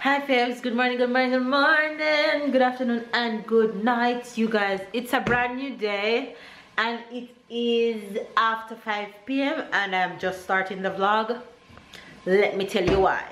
Hi fams, good morning, good morning, good morning, good afternoon and good night you guys. It's a brand new day and it is after 5 p.m. and I'm just starting the vlog. Let me tell you why.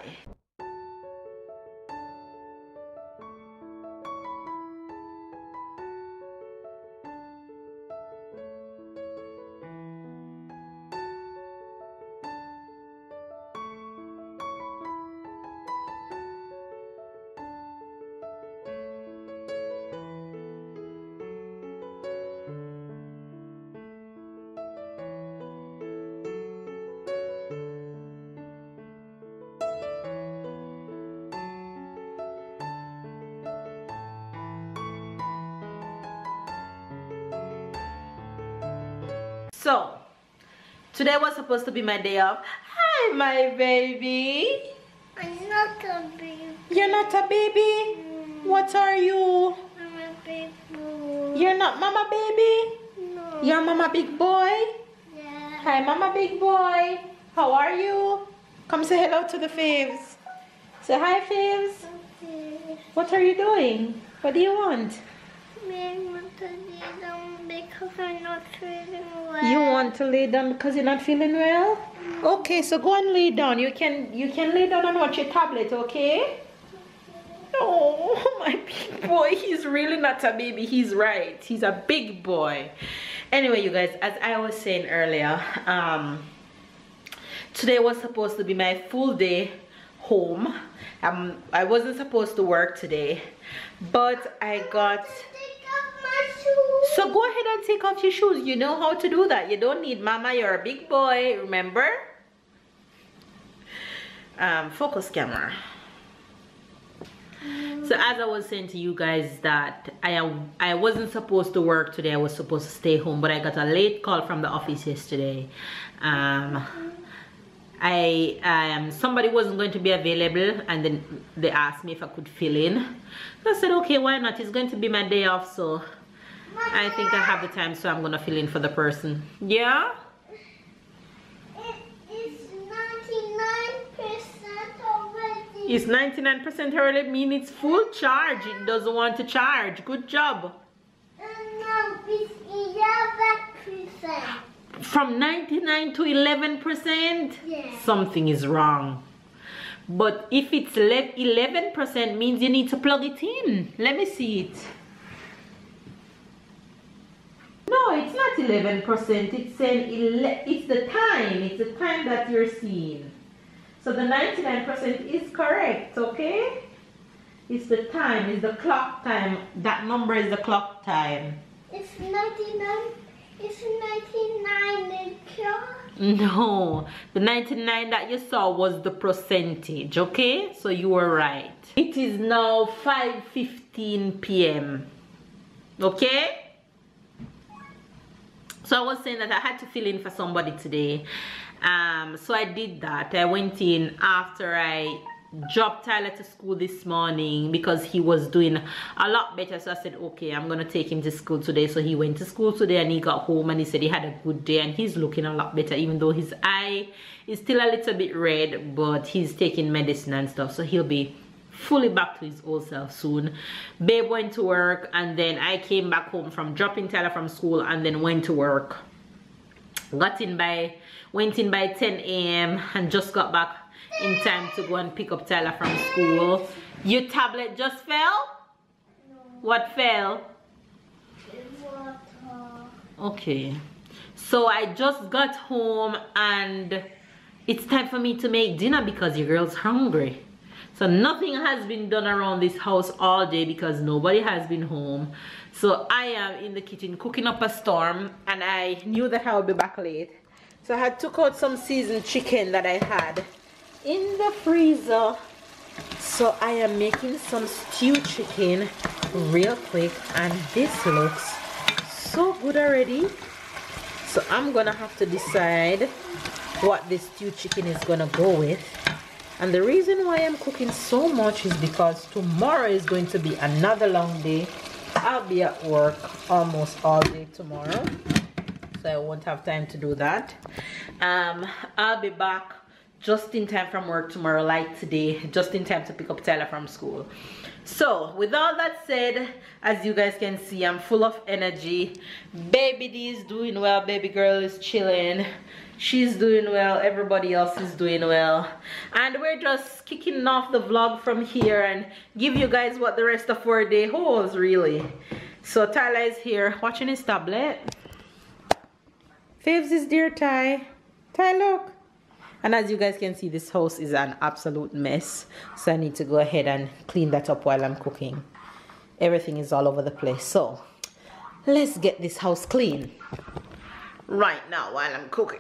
So, today was supposed to be my day off. Hi, my baby. I'm not a baby. You're not a baby? What are you? I'm a big boy. You're not mama baby? No. You're mama big boy? Yeah. Hi, mama big boy. How are you? Come say hello to the faves. Say hi, faves. Okay. What are you doing? What do you want? I want to lay down because I'm not feeling well. You want to lay down because you're not feeling well? Okay, so go and lay down. You can lay down and watch your tablet, okay? Oh, my big boy. He's really not a baby. He's right. He's a big boy. Anyway, you guys, as I was saying earlier, today was supposed to be my full day home. I wasn't supposed to work today, but I got... So go ahead and take off your shoes. You know how to do that. You don't need mama. You're a big boy, remember? Focus camera. So as I was saying to you guys that I wasn't supposed to work today. I was supposed to stay home, but I got a late call from the office yesterday. Somebody wasn't going to be available, and then they asked me if I could fill in. So I said, okay, why not? It's going to be my day off, so I think I have the time, so I'm gonna fill in for the person. Yeah? It's 99% already. It's 99% already, mean it's full charge. It doesn't want to charge. Good job. No, it's 11%. From 99 to 11%? Yeah. Something is wrong. But if it's 11% means you need to plug it in. Let me see it. No, it's not 11%. It's saying it's the time. It's the time that you're seeing. So the 99% is correct, okay? It's the time. It's the clock time. That number is the clock time. It's 99. It's 99 charge. No, the 99 that you saw was the percentage, okay? So you were right. It is now 5:15 p.m. Okay? So I was saying that I had to fill in for somebody today. So I did that. I went in after I dropped Tyler to school this morning because he was doing a lot better. So I said, okay, I'm gonna take him to school today. So he went to school today and he got home and he said he had a good day and he's looking a lot better, even though his eye is still a little bit red, but he's taking medicine and stuff, so he'll be fully back to his old self soon. Babe went to work, and then I came back home from dropping Tyler from school and then went to work. Went in by 10 a.m. and just got back in time to go and pick up Tyler from school. Your tablet just fell? No. What fell? Water. Okay. So I just got home and it's time for me to make dinner because your girl's hungry. So nothing has been done around this house all day because nobody has been home. So I am in the kitchen cooking up a storm, and I knew that I would be back late. So I had took out some seasoned chicken that I had in the freezer. So I am making some stewed chicken real quick, and this looks so good already. So I'm gonna have to decide what this stewed chicken is gonna go with. And the reason why I'm cooking so much is because tomorrow is going to be another long day. I'll be at work almost all day tomorrow, so I won't have time to do that. I'll be back just in time from work tomorrow, like today, just in time to pick up Tyler from school. So with all that said, as you guys can see, I'm full of energy. Baby D is doing well, baby girl is chilling, she's doing well, everybody else is doing well, and we're just kicking off the vlog from here and give you guys what the rest of our day holds, really. So Tyler is here watching his tablet. Faves is dear Ty. Ty, look. And as you guys can see, this house is an absolute mess. So I need to go ahead and clean that up while I'm cooking. Everything is all over the place. So let's get this house clean right now while I'm cooking.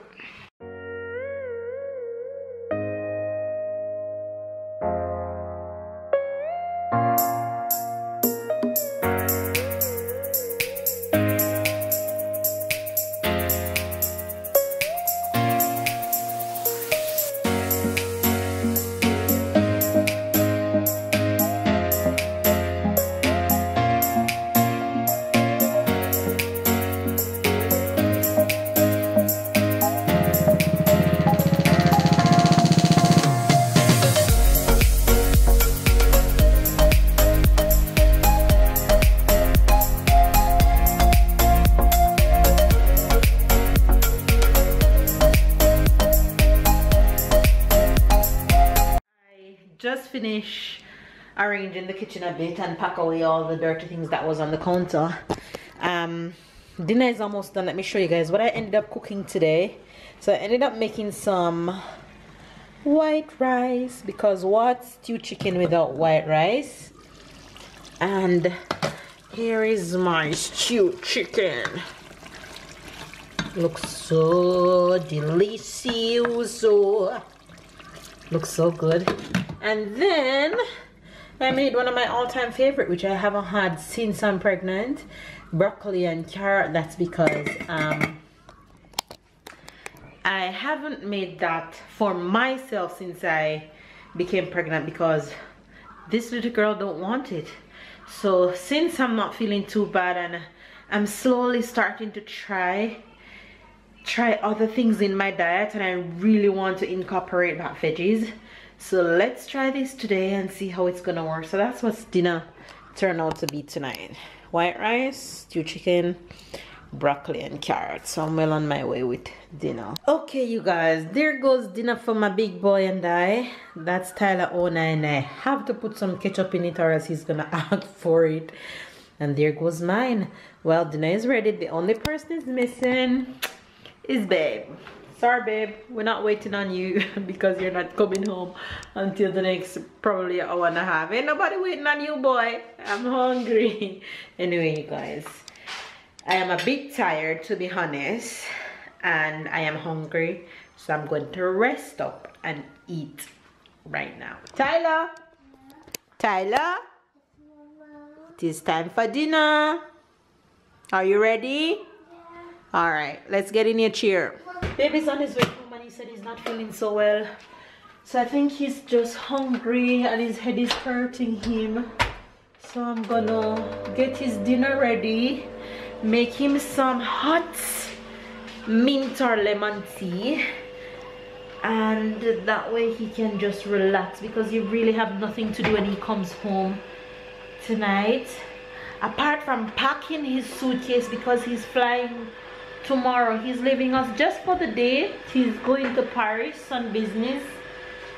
Just finish arranging the kitchen a bit and pack away all the dirty things that was on the counter. Dinner is almost done. Let me show you guys what I ended up cooking today. So I ended up making some white rice, because what stew chicken without white rice? And here is my stew chicken. Looks so delicious. Looks so good. And then I made one of my all-time favorite, which I haven't had since I'm pregnant, broccoli and carrot. That's because I haven't made that for myself since I became pregnant, because this little girl don't want it. So since I'm not feeling too bad and I'm slowly starting to try other things in my diet, and I really want to incorporate that veggies. So let's try this today and see how it's gonna work. So that's what's dinner turned out to be tonight. White rice, stew chicken, broccoli and carrots. So I'm well on my way with dinner. Okay you guys, there goes dinner for my big boy and I. That's Tyler 09. I have to put some ketchup in it or else he's gonna ask for it. And there goes mine. Well, dinner is ready. The only person is missing is babe. Sorry babe, we're not waiting on you because you're not coming home until the next probably hour and a half. Ain't nobody waiting on you, boy. I'm hungry. Anyway, you guys, I am a bit tired, to be honest, and I am hungry, so I'm going to rest up and eat right now. Tyler, it is time for dinner. Are you ready? All right, let's get in your chair. Baby's on his way home and he said he's not feeling so well. So I think he's just hungry and his head is hurting him. So I'm gonna get his dinner ready, make him some hot mint or lemon tea, and that way he can just relax, because he really have nothing to do when he comes home tonight, apart from packing his suitcase, because he's flying tomorrow. He's leaving us just for the day. He's going to Paris on business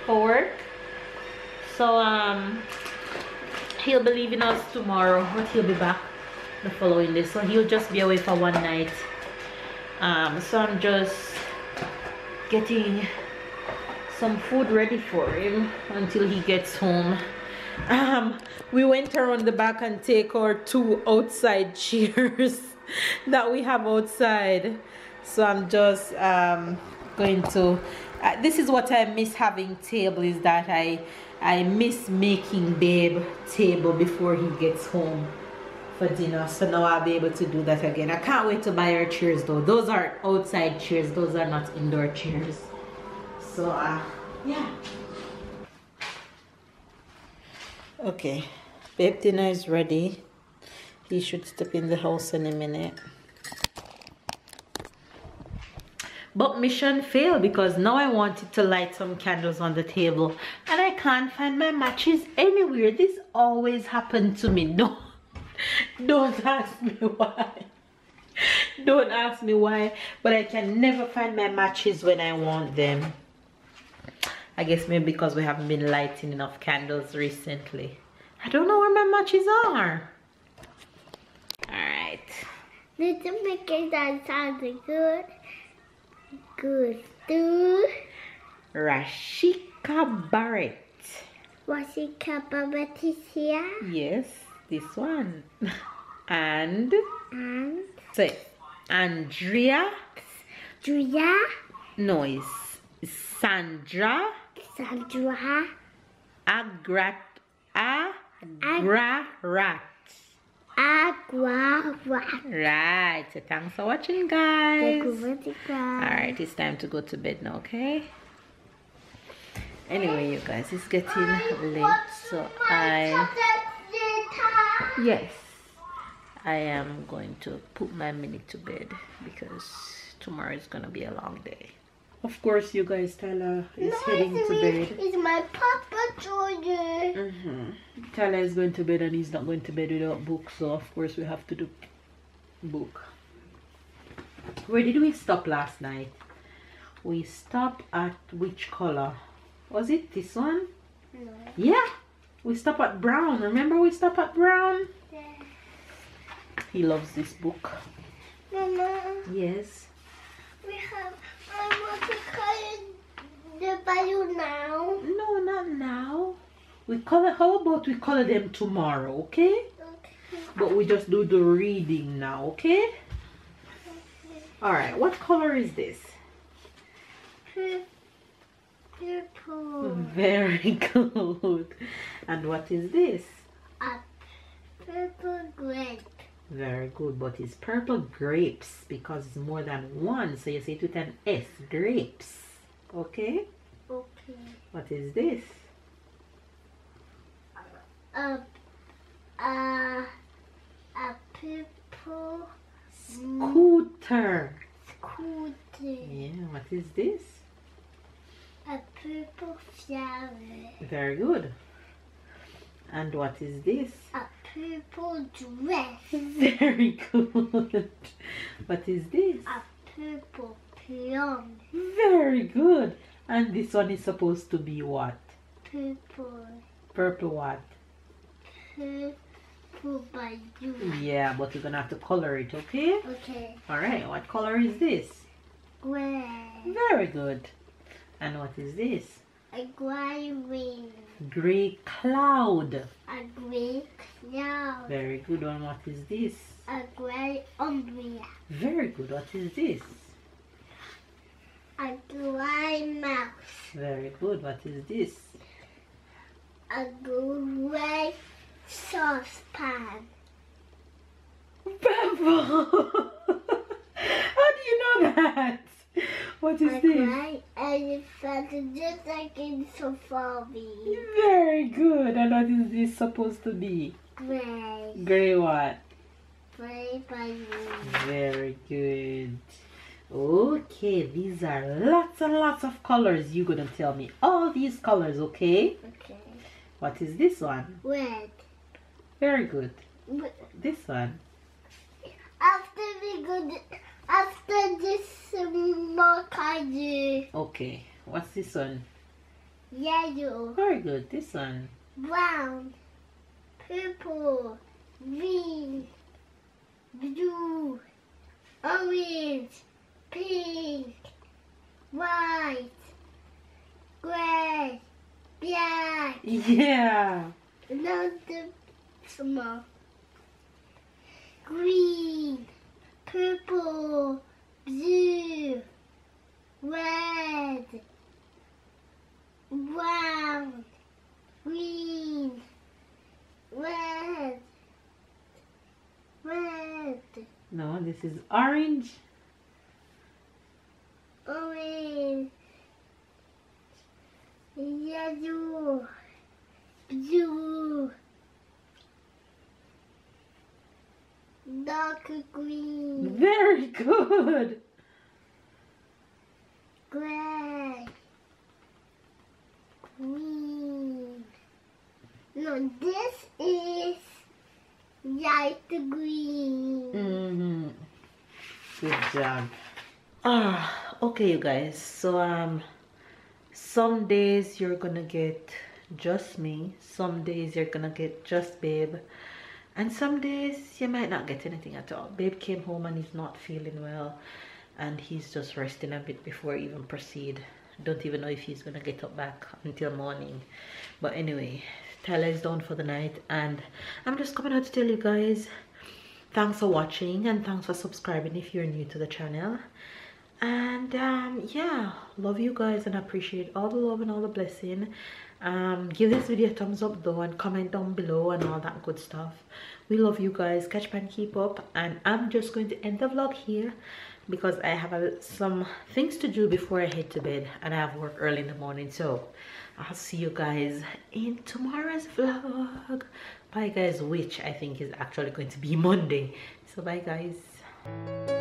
for work. So he'll be leaving us tomorrow, but he'll be back the following day. So he'll just be away for one night. So I'm just getting some food ready for him until he gets home. We went around the back and take our 2 outside chairs that we have outside. So I'm just going to this is what I miss having table, is that I miss making babe table before he gets home for dinner. So now I'll be able to do that again. I can't wait to buy our chairs though. Those are outside chairs, those are not indoor chairs. So yeah. Okay, babe dinner is ready. He should step in the house in a minute. But mission failed because now I wanted to light some candles on the table and I can't find my matches anywhere. This always happened to me. Don't ask me why. Don't ask me why, but I can never find my matches when I want them. I guess maybe because we haven't been lighting enough candles recently. I don't know where my matches are. Alright. Need to make it that sound good. Good. Do. Rashika Barrett. Rashika Barrett is here. Yes, this one. And say Andrea. Julia. No, it's Sandra. Sandra. Agrarat. Right, so thanks for watching, guys. Alright, it's time to go to bed now, okay? Anyway, you guys, it's getting late, so yes, I am going to put my mini to bed because tomorrow is gonna be a long day. Of course, you guys, Tyler is heading to bed. It's my Papa Jordan. Tyler is going to bed and he's not going to bed without book, so of course we have to do book. Where did we stop last night? We stopped at which color? Was it this one? No. Yeah, we stopped at brown. Remember we stopped at brown? Yeah. He loves this book. Mama. Yes. We have. I want to color the balloon now. No, not now. We color. How about we color them tomorrow? Okay. Okay. But we just do the reading now. Okay. Okay. All right. What color is this? Purple. Very good. And what is this? A purple grape. Very good, but it's purple grapes because it's more than one, so you say it with an S, grapes. Okay? Okay. What is this? A purple Scooter. scooter. Yeah, what is this? A purple flower. Very good. And what is this? A purple dress. Very good. What is this? A purple plum. Very good. And this one is supposed to be what? Purple. Purple what? Purple balloon. Yeah, but you're gonna have to color it, okay? Okay. Alright, what color is this? Gray. Very good. And what is this? A gray wing. Gray cloud. A gray cloud. Very good. And what is this? A gray umbrella. Very good. What is this? A gray mouse. Very good. What is this? A gray saucepan. Purple. How do you know that? What is A this? gray elephant just like in safari. Very good. And what is this supposed to be? Gray. Gray what? Gray balloon. Very good. Okay, these are lots and lots of colors. You're gonna tell me all these colors, okay? Okay. What is this one? Red. Very good. This one. After this more color. Okay. What's this one? Yellow. Very good. This one. Brown. Purple. Green. Blue. Orange. Pink. White. Gray. Black. Yeah. Another small. Green. Purple. Blue. Red. Brown. Green. Red. Red. No, this is orange. Orange. Yellow. Blue. Dark green. Very good. Gray. Green. No, this is light green. Good job. Okay, you guys. So some days you're gonna get just me. Some days you're gonna get just Babe. And some days you might not get anything at all. Babe came home and he's not feeling well, and he's just resting a bit before he even proceed. Don't even know if he's gonna get up back until morning. But anyway, Tyler is down for the night, and I'm just coming out to tell you guys thanks for watching, and thanks for subscribing if you're new to the channel. And yeah, love you guys and appreciate all the love and all the blessing. Give this video a thumbs up though, and comment down below and all that good stuff. We love you guys. Catch and keep up. And I'm just going to end the vlog here because I have some things to do before I head to bed, and I have work early in the morning. So I'll see you guys in tomorrow's vlog. Bye guys, which I think is actually going to be Monday. So bye guys.